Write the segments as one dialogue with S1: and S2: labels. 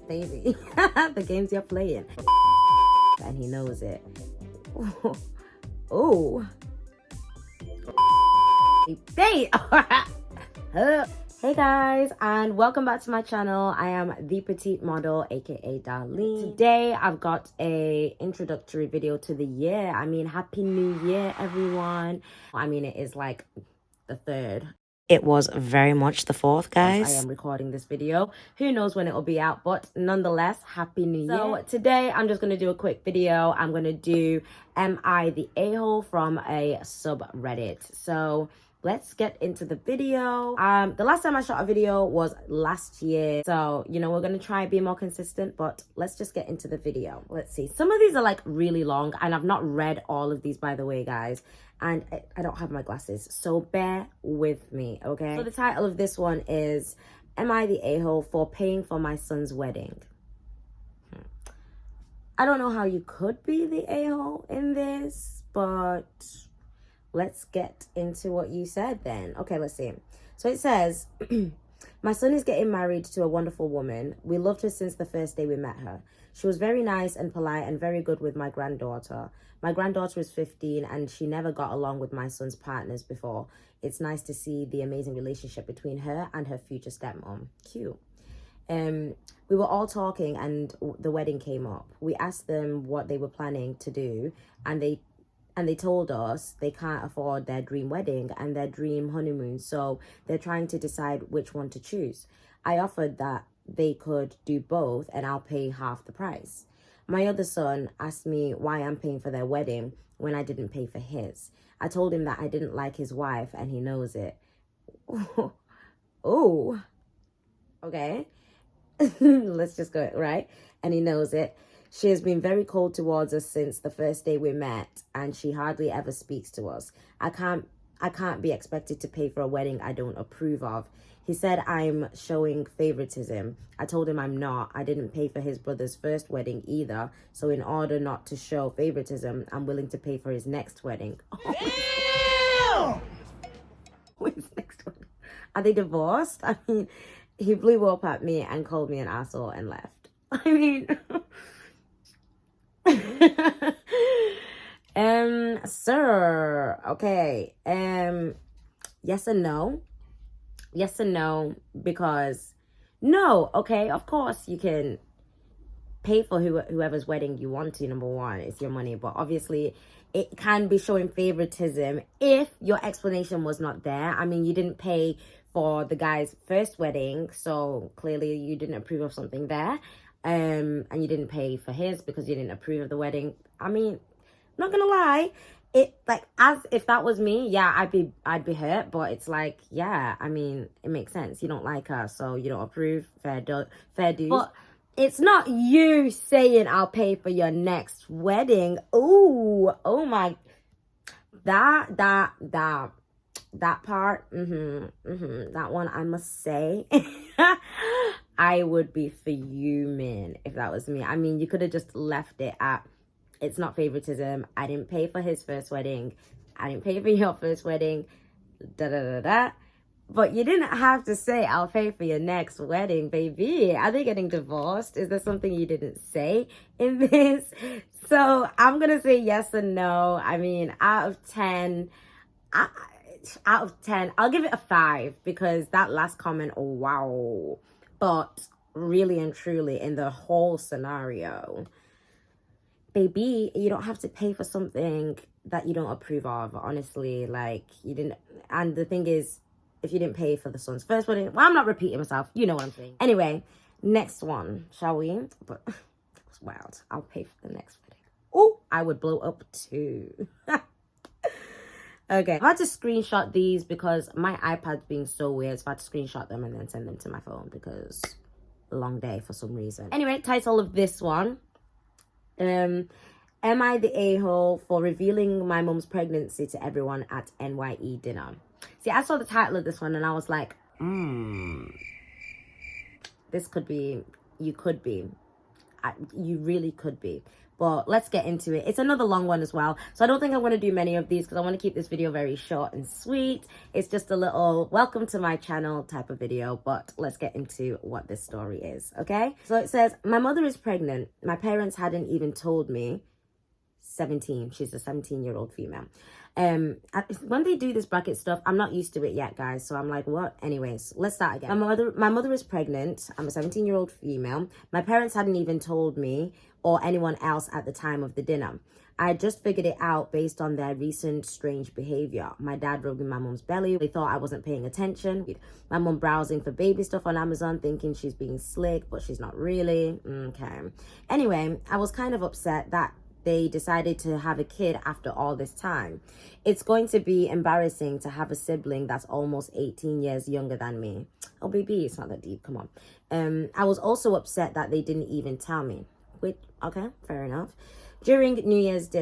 S1: baby. The games you're playing. And he knows it. Oh. Hey guys, and welcome back to my channel. I am the petite model, aka Darlene. Today I've got a introductory video to the year. I mean, happy new year everyone. I mean, it is like the 3rd. It was very much the 4th, guys. I am recording this video. Who knows when it will be out, but nonetheless, happy new year. So today I'm just going to do a quick video. I'm going to do Am I the A-hole from a subreddit. So let's get into the video. The last time I shot a video was last year. So, you know, we're going to try and be more consistent, but let's just get into the video. Let's see. Some of these are like really long and I've not read all of these, by the way, guys. And I don't have my glasses, so bear with me, okay? So the title of this one is, Am I the A-hole for paying for my son's wedding? I don't know how you could be the A-hole in this, but let's get into what you said then. Okay, let's see. So it says, my son is getting married to a wonderful woman. We loved her since the first day we met her. She was very nice and polite and very good with my granddaughter. My granddaughter is 15 and she never got along with my son's partners before. It's nice to see the amazing relationship between her and her future stepmom. Cute. We were all talking and the wedding came up. We asked them what they were planning to do and they told us they can't afford their dream wedding and their dream honeymoon, so they're trying to decide which one to choose. I offered that they could do both and I'll pay half the price. My other son asked me why I'm paying for their wedding when I didn't pay for his. I told him that I didn't like his wife and he knows it. Oh, okay. Let's just go, right? And he knows it. She has been very cold towards us since the first day we met, and she hardly ever speaks to us. I can't be expected to pay for a wedding I don't approve of. He said I'm showing favoritism. I told him I'm not. I didn't pay for his brother's first wedding either. So in order not to show favoritism, I'm willing to pay for his next wedding. Damn! His next wedding? Are they divorced? I mean, he blew up at me and called me an asshole and left. I mean... Sir, okay, yes and no. Yes and no, because no, okay, of course you can pay for whoever's wedding you want to, number one, it's your money, but obviously it can be showing favoritism if your explanation was not there. I mean, you didn't pay for the guy's first wedding, so clearly you didn't approve of something there. And you didn't pay for his because you didn't approve of the wedding. I mean, not gonna lie, it like, as if that was me, yeah, I'd be hurt, but it's like, yeah, I mean, it makes sense. You don't like her, so you don't approve. Fair dues. But it's not you saying I'll pay for your next wedding. Oh my, that part, that one, I must say, I would be fuming if that was me. I mean, you could have just left it at, it's not favoritism. I didn't pay for his first wedding. I didn't pay for your first wedding. But you didn't have to say, I'll pay for your next wedding, baby. Are they getting divorced? Is there something you didn't say in this? So I'm going to say yes and no. I mean, out of 10, I'll give it a 5 because that last comment, oh, wow. But really and truly, in the whole scenario, baby, you don't have to pay for something that you don't approve of, honestly. Like, you didn't. And the thing is, if you didn't pay for the son's first wedding, well, I'm not repeating myself. You know what I'm saying. Anyway, next one, shall we? But that was wild. I'll pay for the next wedding. Oh, I would blow up too. Okay, I've had to screenshot these because my iPad's being so weird. So I had to screenshot them and then send them to my phone because long day for some reason. Anyway, title of this one. Am I the a-hole for revealing my mum's pregnancy to everyone at NYE dinner? See, I saw the title of this one and I was like, this could be, you could be. You really could be. But let's get into it. It's another long one as well. So I don't think I'm going to do many of these because I want to keep this video very short and sweet. It's just a little welcome to my channel type of video. But let's get into what this story is, okay? So it says, my mother is pregnant. My parents hadn't even told me. 17. She's a 17-year-old female. When they do this bracket stuff, I'm not used to it yet, guys. So I'm like, what? Anyways, let's start again. My mother is pregnant. I'm a 17-year-old female. My parents hadn't even told me or anyone else at the time of the dinner. I just figured it out based on their recent strange behavior. My dad rubbing my mom's belly. They thought I wasn't paying attention. My mom browsing for baby stuff on Amazon, thinking she's being slick, but she's not really. Okay. Anyway, I was kind of upset that they decided to have a kid after all this time. It's going to be embarrassing to have a sibling that's almost 18 years younger than me. Oh, baby, it's not that deep. Come on. I was also upset that they didn't even tell me. Which, okay, fair enough. During New Year's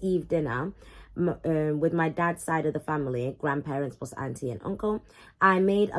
S1: Eve dinner, with my dad's side of the family, grandparents plus auntie and uncle, I made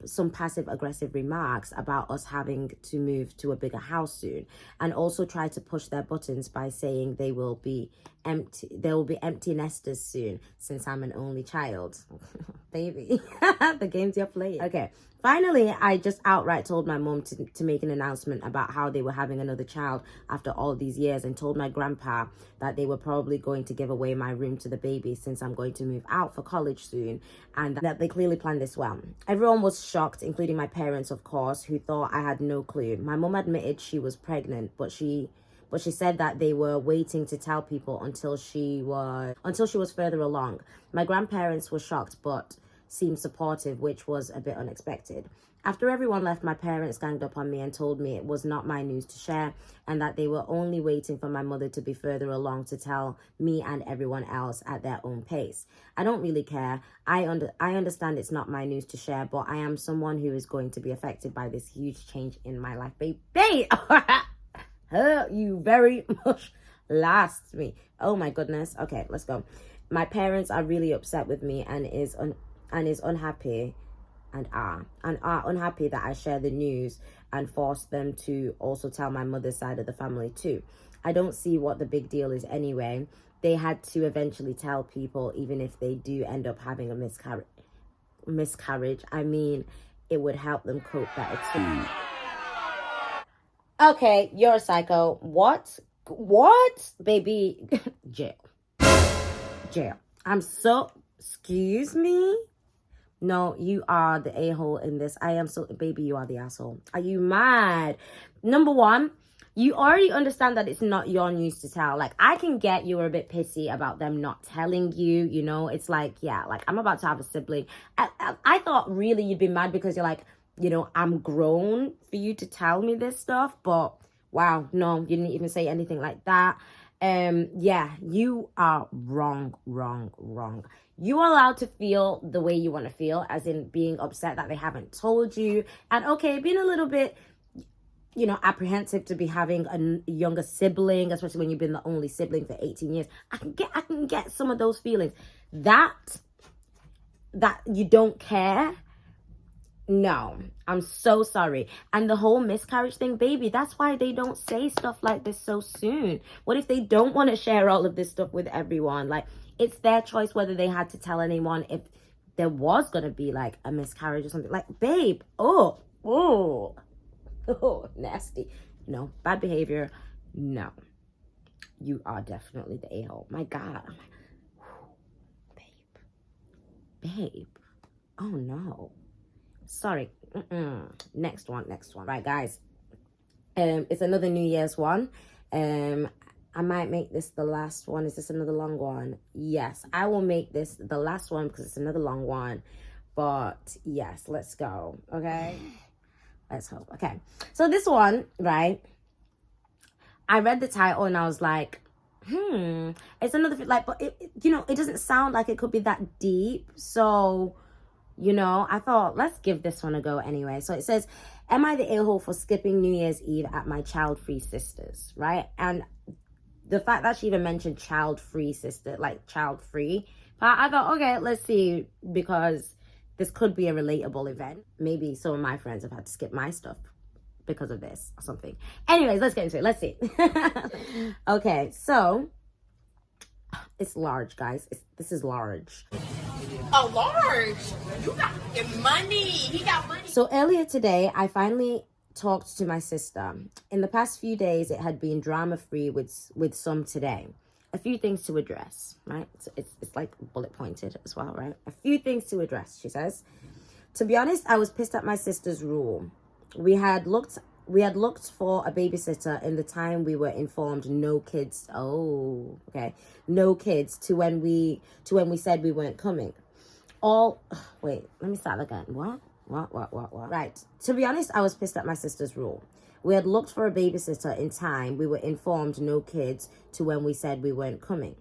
S1: some passive aggressive remarks about us having to move to a bigger house soon, and also tried to push their buttons by saying there will be empty nesters soon since I'm an only child. Baby, the games you're playing. Okay, finally, I just outright told my mom to make an announcement about how they were having another child after all these years, and told my grandpa that they were probably going to give away my room to the baby since I'm going to move out for college soon, and that they clearly planned this well. Everyone was shocked, including my parents, of course, who thought I had no clue. My mom admitted she was pregnant, but she said that they were waiting to tell people until she was further along. My grandparents were shocked, but seemed supportive, which was a bit unexpected. After everyone left, my parents ganged up on me and told me it was not my news to share, and that they were only waiting for my mother to be further along to tell me and everyone else at their own pace. I don't really care. I understand it's not my news to share, but I am someone who is going to be affected by this huge change in my life. Baby, you very much lost me. Oh my goodness. Okay, let's go. My parents are really upset with me and is unhappy and are unhappy that I share the news and force them to also tell my mother's side of the family too. I don't see what the big deal is anyway. They had to eventually tell people, even if they do end up having a miscarriage. I mean, it would help them cope better. Okay, you're a psycho. What? Baby, jail. Excuse me? No, you are the a-hole in this. Baby, you are the asshole. Are you mad? Number one, you already understand that it's not your news to tell. Like, I can get you were a bit pissy about them not telling you, you know? It's like, yeah, like, I'm about to have a sibling. I thought really you'd be mad because you're like, you know, I'm grown for you to tell me this stuff. But, wow, no, you didn't even say anything like that. Yeah, you are wrong. You are allowed to feel the way you want to feel, as in being upset that they haven't told you. And okay, being a little bit, you know, apprehensive to be having a younger sibling, especially when you've been the only sibling for 18 years. I can get some of those feelings. That you don't care. No, I'm so sorry. And the whole miscarriage thing, baby, that's why they don't say stuff like this so soon. What if they don't want to share all of this stuff with everyone? Like, it's their choice whether they had to tell anyone if there was going to be like a miscarriage or something. Like, babe, oh, nasty. No, bad behavior. No, you are definitely the a-hole. My God. I'm like, babe. Oh no. Sorry. Next one. Right, guys. It's another New Year's one. I might make this the last one. Is this another long one? Yes, I will make this the last one because it's another long one. But yes, let's go. Okay. Let's hope. Okay. So this one, right? I read the title and I was like, it's another, like, but it, you know, it doesn't sound like it could be that deep. So, you know, I thought, let's give this one a go anyway. So it says, am I the a-hole for skipping New Year's Eve at my child-free sister's, right? And the fact that she even mentioned child-free sister, like child-free, but I thought, okay, let's see, because this could be a relatable event. Maybe some of my friends have had to skip my stuff because of this or something. Anyways, let's get into it. Let's see. Okay, so it's large, guys. This is large.
S2: Oh, large. You got money. He got money.
S1: So earlier today, I finally talked to my sister. In the past few days, it had been drama-free with some today. A few things to address, right? It's like bullet pointed as well, right? A few things to address, she says. To be honest, I was pissed at my sister's rule. We had looked for a babysitter in the time we were informed no kids. Oh, okay. No kids to when we said we weren't coming. Wait, let me start again. What? Right. To be honest, I was pissed at my sister's rule. We had looked for a babysitter in time we were informed no kids to when we said we weren't coming.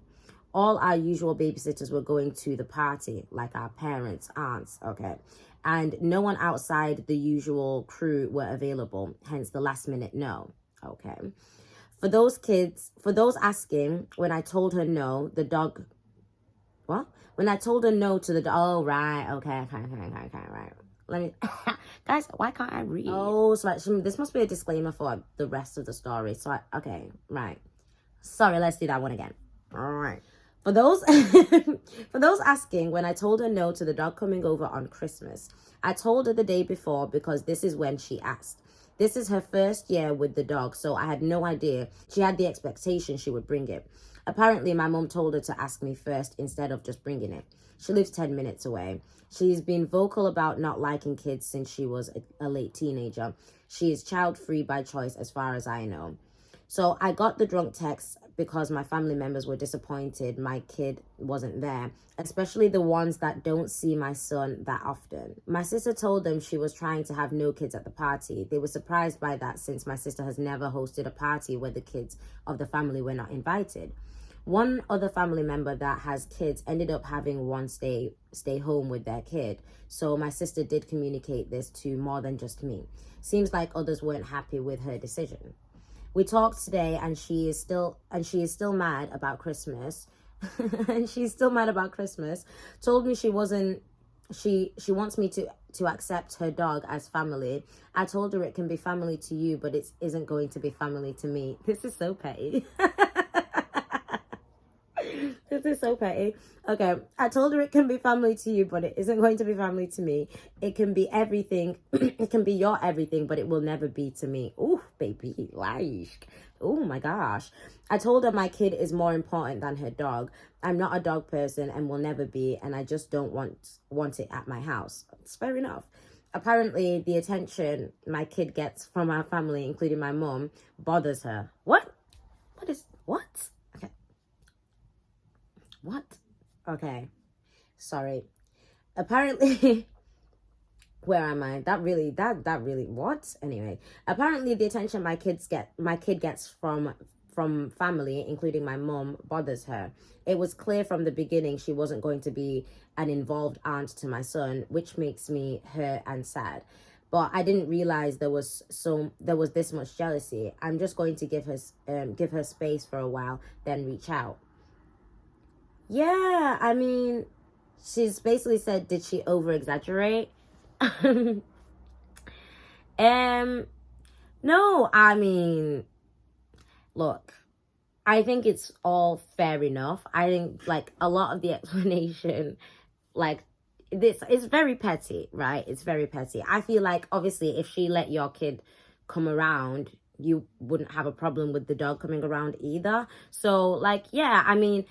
S1: All our usual babysitters were going to the party, like our parents, aunts, okay? And no one outside the usual crew were available, hence the last minute no, okay? For those asking, when I told her no, the dog, what? When I told her no to the dog, oh, right, okay, right. Let me, guys, why can't I read? Oh, so this must be a disclaimer for the rest of the story. So, okay, right. Sorry, let's do that one again. All right. For those asking, when I told her no to the dog coming over on Christmas, I told her the day before because this is when she asked. This is her first year with the dog, so I had no idea. She had the expectation she would bring it. Apparently, my mom told her to ask me first instead of just bringing it. She lives 10 minutes away. She's been vocal about not liking kids since she was a late teenager. She is child-free by choice as far as I know. So I got the drunk text because my family members were disappointed my kid wasn't there, especially the ones that don't see my son that often. My sister told them she was trying to have no kids at the party. They were surprised by that since my sister has never hosted a party where the kids of the family were not invited. One other family member that has kids ended up having one stay home with their kid. So my sister did communicate this to more than just me. Seems like others weren't happy with her decision. We talked today and she is still mad about Christmas. And she's still mad about Christmas. Told me she wants me to accept her dog as family. I told her it can be family to you, but it isn't going to be family to me. This is so petty. This is so petty. Okay, I told her it can be family to you, but it isn't going to be family to me. It can be everything. It can be your everything, but it will never be to me. Ooh, baby, like, oh my gosh. I told her my kid is more important than her dog. I'm not a dog person and will never be, and I just don't want it at my house. It's fair enough. Apparently, the attention my kid gets from our family, including my mom, bothers her. What? What? What? Okay. Sorry. Apparently, where am I? That really, what? Anyway, apparently the attention my kid gets from family, including my mom, bothers her. It was clear from the beginning she wasn't going to be an involved aunt to my son, which makes me hurt and sad. But I didn't realize there was this much jealousy. I'm just going to give her space for a while, then reach out. Yeah, I mean, she's basically said, did she over-exaggerate? No, I mean, look, I think it's all fair enough. I think, like, a lot of the explanation, like, this is very petty, right? It's very petty. I feel like, obviously, if she let your kid come around, you wouldn't have a problem with the dog coming around either. So, like, yeah, I mean,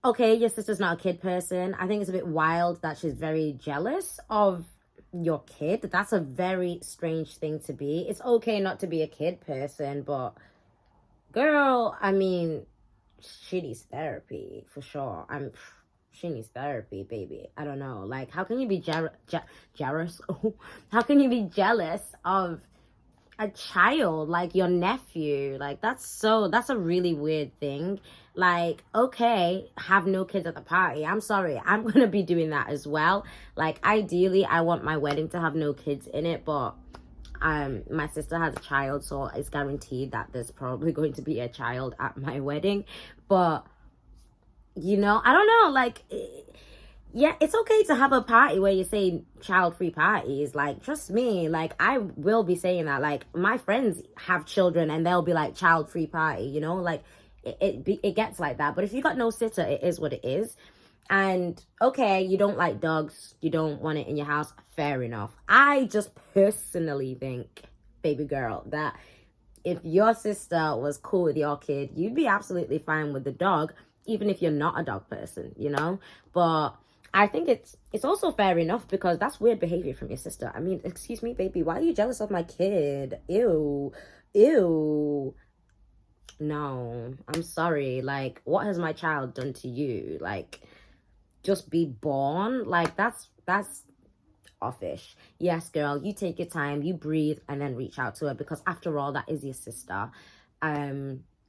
S1: okay, your sister's not a kid person. I think it's a bit wild that she's very jealous of your kid. That's a very strange thing to be. It's okay not to be a kid person, but girl, I mean, she needs therapy for sure. She needs therapy, baby. I don't know. Like, how can you be jealous? How can you be jealous of a child, like your nephew? Like, that's a really weird thing. Like, okay, have no kids at the party. I'm sorry, I'm gonna be doing that as well. Like, ideally, I want my wedding to have no kids in it, but my sister has a child, so it's guaranteed that there's probably going to be a child at my wedding. But, you know, I don't know, like, yeah, it's okay to have a party where you say child-free parties. Like, trust me, like, I will be saying that. Like, my friends have children and they'll be like, child-free party, you know? Like, it gets like that. But if you got no sitter, it is what it is. And, okay, you don't like dogs. You don't want it in your house. Fair enough. I just personally think, baby girl, that if your sister was cool with your kid, you'd be absolutely fine with the dog, even if you're not a dog person, you know? But I think it's also fair enough because that's weird behavior from your sister. I mean, excuse me, baby, why are you jealous of my kid? Ew. Ew. No, I'm sorry. Like, what has my child done to you? Like, just be born? Like, that's offish. Yes, girl, you take your time, you breathe, and then reach out to her because after all, that is your sister.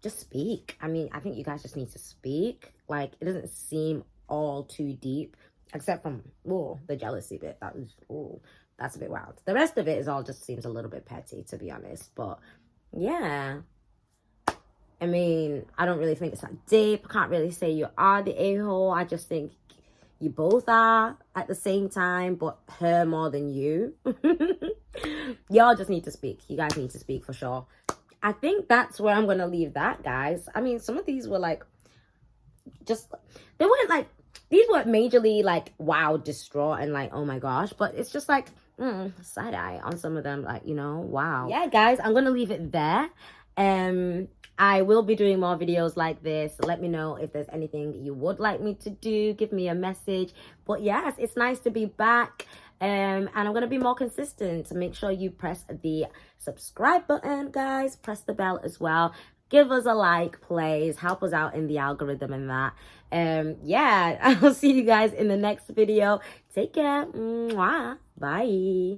S1: Just speak. I mean, I think you guys just need to speak. Like, it doesn't seem all too deep, except from the jealousy bit. That's a bit wild. The rest of it is all just seems a little bit petty, to be honest. But yeah. I mean, I don't really think it's that deep. I can't really say you are the a-hole. I just think you both are at the same time, but her more than you. Y'all just need to speak. You guys need to speak for sure. I think that's where I'm going to leave that, guys. I mean, some of these were like, they weren't like, these weren't majorly like, wow, distraught and like, oh my gosh. But it's just like, side eye on some of them, like, you know, wow. Yeah, guys, I'm going to leave it there. I will be doing more videos like this. Let me know if there's anything you would like me to do. Give me a message. But yes, it's nice to be back. And I'm going to be more consistent. So make sure you press the subscribe button, guys. Press the bell as well. Give us a like, please. Help us out in the algorithm and that. Yeah, I'll see you guys in the next video. Take care. Mwah. Bye.